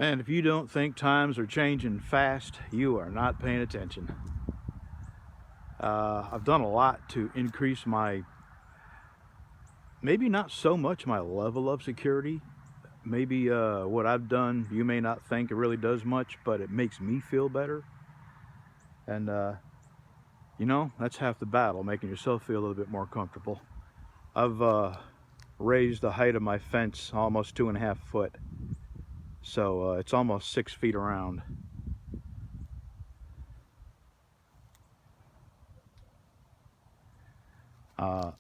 Man, if you don't think times are changing fast, you are not paying attention. I've done a lot to increase maybe not so much my level of security. Maybe what I've done, you may not think it really does much, but it makes me feel better. And, that's half the battle, making yourself feel a little bit more comfortable. I've raised the height of my fence almost 2.5 foot. So it's almost 6 feet around. On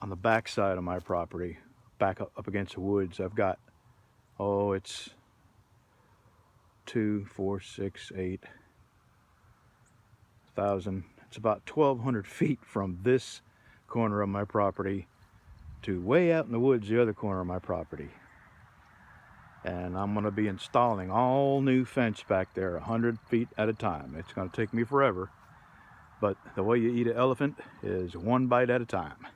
the back side of my property, back up against the woods, I've got, it's 2, 4, 6, 8,000. It's about 1,200 feet from this corner of my property to way out in the woods, the other corner of my property. And I'm going to be installing all new fence back there 100 feet at a time. It's going to take me forever, but the way you eat an elephant is one bite at a time.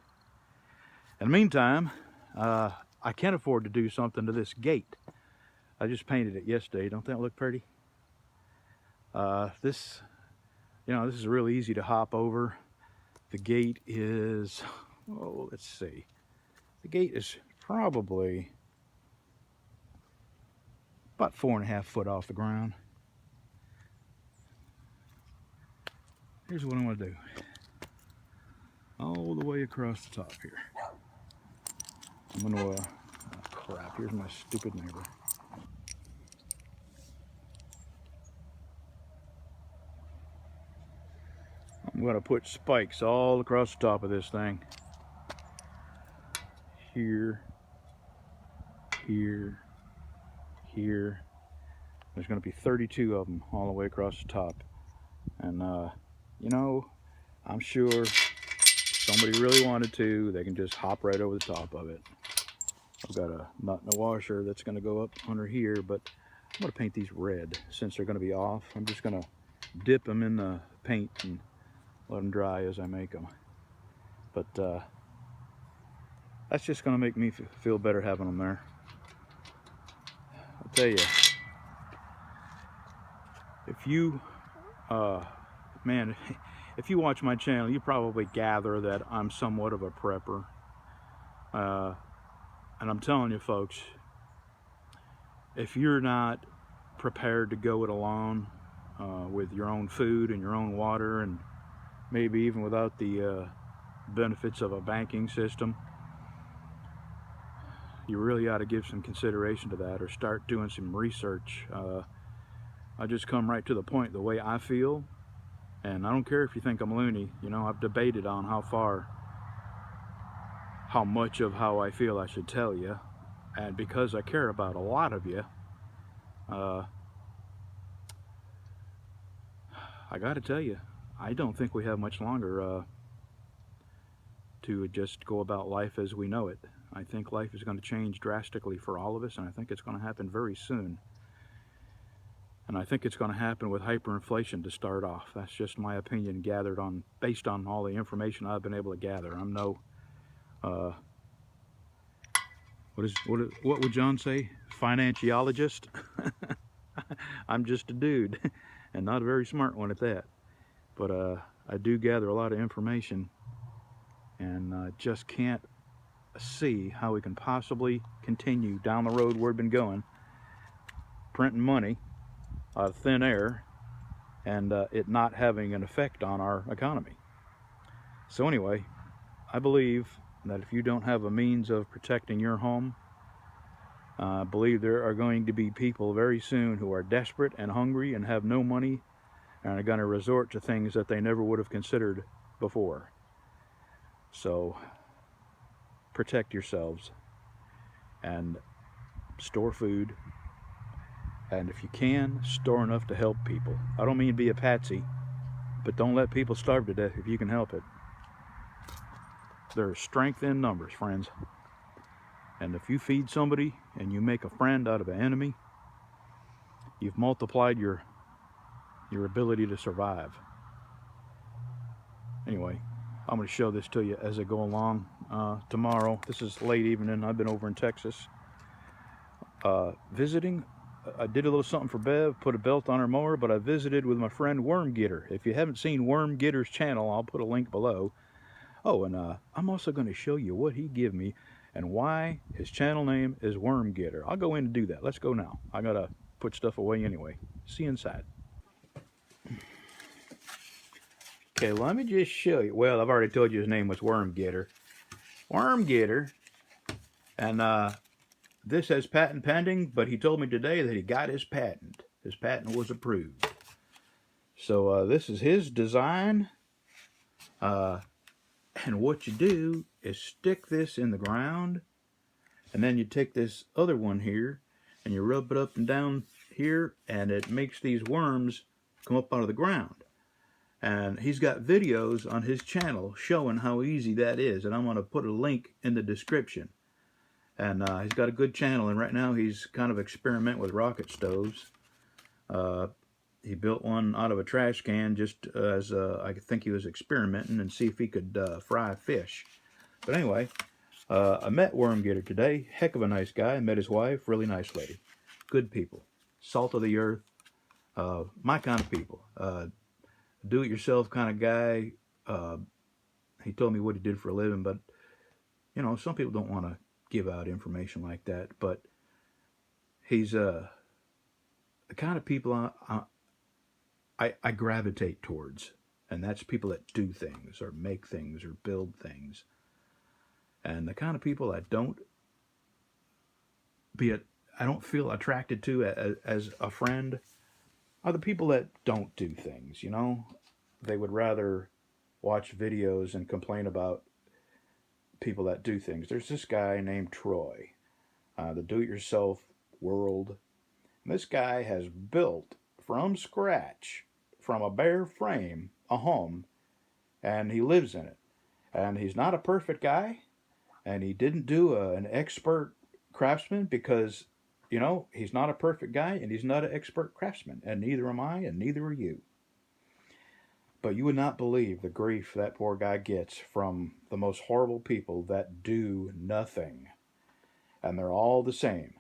In the meantime, I can't afford to do something to this gate. I just painted it yesterday. Don't that look pretty? This is really easy to hop over. The gate is, let's see. The gate is probably about 4.5 foot off the ground. Here's what I'm gonna do. All the way across the top here. I'm gonna, oh crap, here's my stupid neighbor. I'm gonna put spikes all across the top of this thing. Here, here, here. There's gonna be 32 of them all the way across the top. And I'm sure if somebody really wanted to, they can just hop right over the top of it. I've got a nut and a washer that's gonna go up under here, but I'm gonna paint these red since they're gonna be off. I'm just gonna dip them in the paint and let them dry as I make them. But that's just gonna make me feel better having them there. I'll tell you, if you if you watch my channel, you probably gather that I'm somewhat of a prepper. And I'm telling you folks, if you're not prepared to go it alone with your own food and your own water, and maybe even without the benefits of a banking system, you really ought to give some consideration to that or start doing some research. I just come right to the point, the way I feel, and I don't care if you think I'm loony. I've debated on how much of how I feel I should tell you, and because I care about a lot of you, I gotta tell you, I don't think we have much longer to just go about life as we know it. I think life is going to change drastically for all of us, and I think it's going to happen very soon. And I think it's going to happen with hyperinflation to start off. That's just my opinion, based on all the information I've been able to gather. I'm no what would John say? Financiologist? I'm just a dude, and not a very smart one at that. But I do gather a lot of information, and just can't see how we can possibly continue down the road we've been going, printing money out of thin air, and it not having an effect on our economy. So anyway, I believe that if you don't have a means of protecting your home, I believe there are going to be people very soon who are desperate and hungry and have no money and are going to resort to things that they never would have considered before. So protect yourselves and store food, and if you can, store enough to help people. I don't mean be a patsy, but don't let people starve to death if you can help it. There's strength in numbers, friends. And if you feed somebody and you make a friend out of an enemy, you've multiplied your ability to survive. Anyway, I'm going to show this to you as I go along. Tomorrow, this is late evening, I've been over in Texas visiting I did a little something for Bev, put a belt on her mower, but I visited with my friend Wormgetter. If you haven't seen Wormgetter's channel, I'll put a link below. Oh, and I'm also going to show you what he gave me and why his channel name is Wormgetter. I'll go in and do that. Let's go now. I got to put stuff away anyway. See you inside. Okay, let me just show you. Well, I've already told you his name was Wormgetter. Wormgetter. And this has patent pending, but he told me today that he got his patent. His patent was approved. So this is his design. And what you do is stick this in the ground, and then you take this other one here, and you rub it up and down here, and it makes these worms come up out of the ground. And he's got videos on his channel showing how easy that is, and I'm going to put a link in the description. And he's got a good channel, and right now he's kind of experimenting with rocket stoves. He built one out of a trash can just as I think he was experimenting and see if he could fry fish. But anyway, I met Wormgetter today. Heck of a nice guy. I met his wife, really nice lady. Good people. Salt of the earth. My kind of people. Do-it-yourself kind of guy. He told me what he did for a living, but, you know, some people don't want to give out information like that. But he's the kind of people I gravitate towards, and that's people that do things or make things or build things. And the kind of people I don't feel attracted to as a friend are the people that don't do things, you know. They would rather watch videos and complain about people that do things. There's this guy named Troy, the do-it-yourself world. And this guy has built from scratch, from a bare frame, a home, and he lives in it. And he's not a perfect guy, and he didn't do an expert craftsman because, you know, he's not a perfect guy, and he's not an expert craftsman, and neither am I, and neither are you. But you would not believe the grief that poor guy gets from the most horrible people that do nothing. And they're all the same.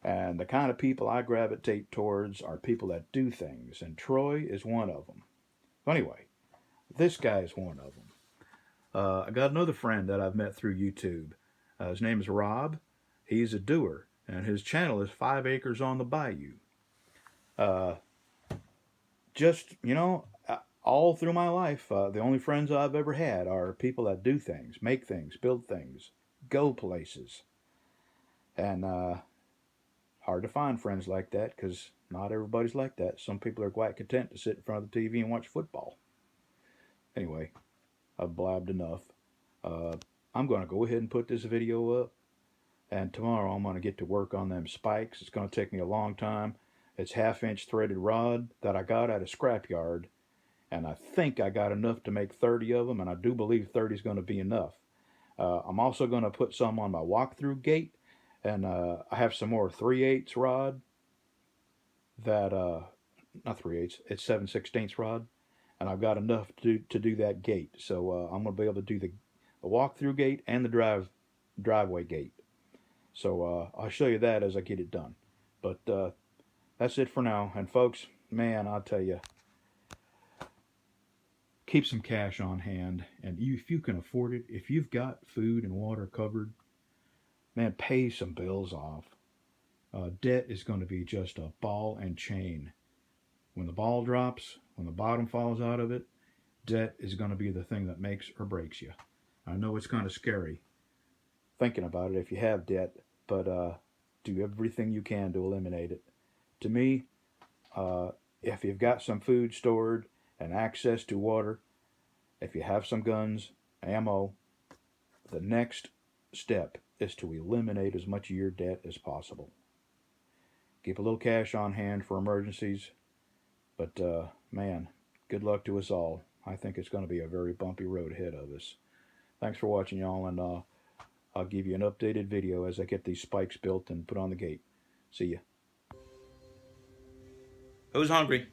And the kind of people I gravitate towards are people that do things, and Troy is one of them. Anyway, this guy is one of them. I got another friend that I've met through YouTube. His name is Rob. He's a doer, and his channel is 5 Acres on the Bayou. Just, you know, all through my life, the only friends I've ever had are people that do things, make things, build things, go places. And hard to find friends like that because not everybody's like that. Some people are quite content to sit in front of the TV and watch football. Anyway, I've blabbed enough. I'm going to go ahead and put this video up. And tomorrow I'm going to get to work on them spikes. It's going to take me a long time. It's 1/2-inch threaded rod that I got at a scrapyard. And I think I got enough to make 30 of them. And I do believe 30 is going to be enough. I'm also going to put some on my walk-through gate. And I have some more 3/8 rod that, not 3/8, it's 7/16 rod. And I've got enough to do that gate. So I'm going to be able to do the walk-through gate and the driveway gate. So I'll show you that as I get it done. But that's it for now. And folks, man, I'll tell you, keep some cash on hand. And if you can afford it, if you've got food and water covered, man, pay some bills off. Debt is going to be just a ball and chain. When the ball drops, when the bottom falls out of it, debt is going to be the thing that makes or breaks you. I know it's kind of scary thinking about it if you have debt, but do everything you can to eliminate it. To me, if you've got some food stored and access to water, if you have some guns, ammo, the next step is to eliminate as much of your debt as possible. Keep a little cash on hand for emergencies, but man, good luck to us all. I think it's going to be a very bumpy road ahead of us. Thanks for watching, y'all, and I'll give you an updated video as I get these spikes built and put on the gate. See ya. Who's hungry?